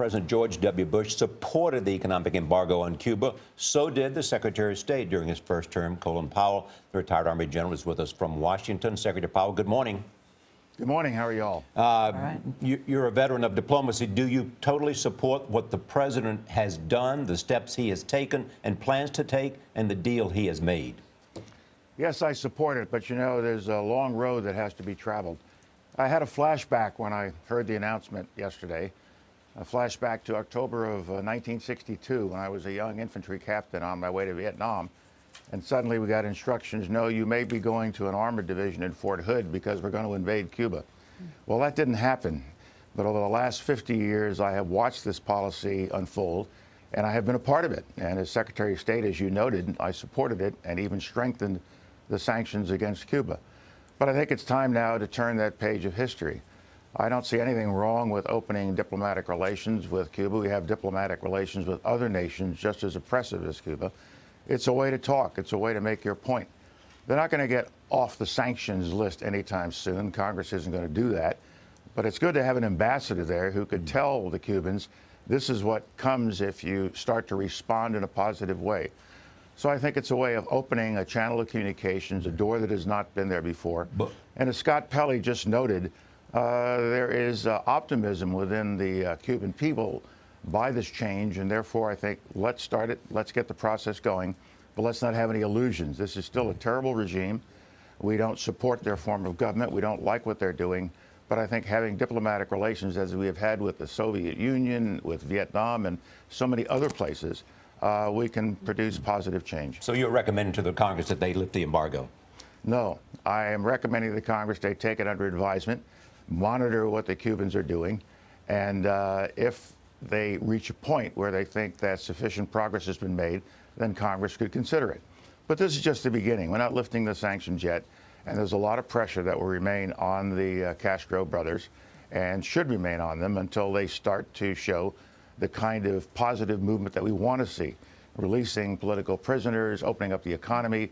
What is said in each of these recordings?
President George W. Bush supported the economic embargo on Cuba. So did the Secretary of State during his first term. Colin Powell, the retired Army general, is with us from Washington. Secretary Powell, good morning. Good morning. How are you all? You're a veteran of diplomacy. Do you totally support what the president has done, the steps he has taken and plans to take, and the deal he has made? Yes, I support it, but you know, there's a long road that has to be traveled. I had a flashback when I heard the announcement yesterday, a flashback to October of 1962 when I was a young infantry captain on my way to Vietnam. And suddenly we got instructions, no, you may be going to an armored division in Fort Hood because we're going to invade Cuba. Well, that didn't happen. But over the last 50 years, I have watched this policy unfold, and I have been a part of it. And as Secretary of State, as you noted, I supported it and even strengthened the sanctions against Cuba. But I think it's time now to turn that page of history. I don't see anything wrong with opening diplomatic relations with Cuba. We have diplomatic relations with other nations just as oppressive as Cuba. It's a way to talk. It's a way to make your point. They're not going to get off the sanctions list anytime soon. Congress isn't going to do that. But it's good to have an ambassador there who could tell the Cubans, this is what comes if you start to respond in a positive way. So I think it's a way of opening a channel of communications, a door that has not been there before. And as Scott Pelley just noted, there is optimism within the Cuban people by this change, and therefore I think let's start it, let's get the process going, but let's not have any illusions. This is still a terrible regime. We don't support their form of government. We don't like what they're doing, but I think having diplomatic relations as we have had with the Soviet Union, with Vietnam, and so many other places, we can produce positive change. So you're recommending to the Congress that they lift the embargo? No, I am recommending to the Congress they take it under advisement, monitor what the Cubans are doing, and if they reach a point where they think that sufficient progress has been made, then Congress could consider it. But this is just the beginning. We're not lifting the sanctions yet, and there's a lot of pressure that will remain on the Castro brothers and should remain on them until they start to show the kind of positive movement that we want to see, releasing political prisoners, opening up the economy,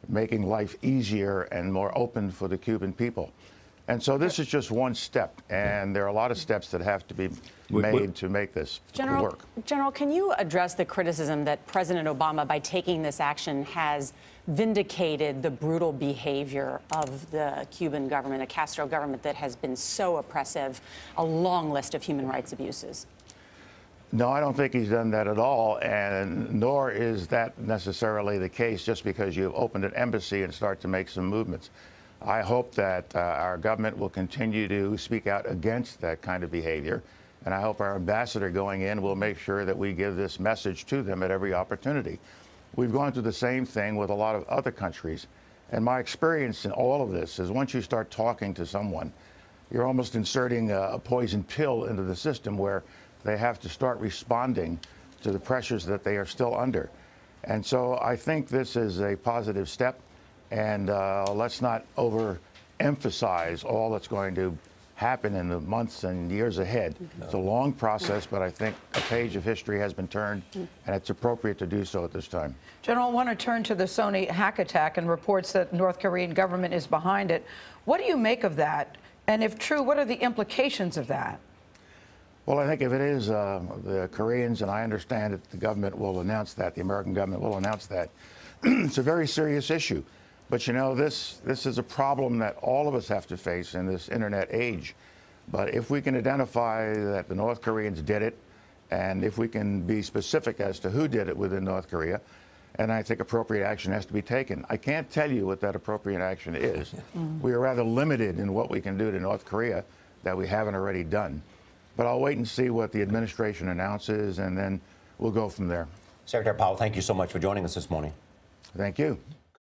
making life easier and more open for the Cuban people. And so this is just one step, and there are a lot of steps that have to be made to make this work. General, can you address the criticism that President Obama, by taking this action, has vindicated the brutal behavior of the Cuban government, a Castro government that has been so oppressive, a long list of human rights abuses? No, I don't think he's done that at all, and nor is that necessarily the case just because you've opened an embassy and start to make some movements. I hope that our government will continue to speak out against that kind of behavior, and I hope our ambassador going in will make sure that we give this message to them at every opportunity. We've gone through the same thing with a lot of other countries, and my experience in all of this is once you start talking to someone, you're almost inserting a poison pill into the system where they have to start responding to the pressures that they are still under. And so I think this is a positive step. And let's not overemphasize all that's going to happen in the months and years ahead. It's a long process, but I think a page of history has been turned, and it's appropriate to do so at this time. General, I want to turn to the Sony hack attack and reports that North Korean government is behind it. What do you make of that? And if true, what are the implications of that? Well, I think if it is the Koreans, and I understand that the government will announce that, the American government will announce that, it's a very serious issue. But, you know, this is a problem that all of us have to face in this internet age. But if we can identify that the North Koreans did it, and if we can be specific as to who did it within North Korea, and I think appropriate action has to be taken. I can't tell you what that appropriate action is. We are rather limited in what we can do to North Korea that we haven't already done. But I'll wait and see what the administration announces, and then we'll go from there. Secretary Powell, thank you so much for joining us this morning. Thank you.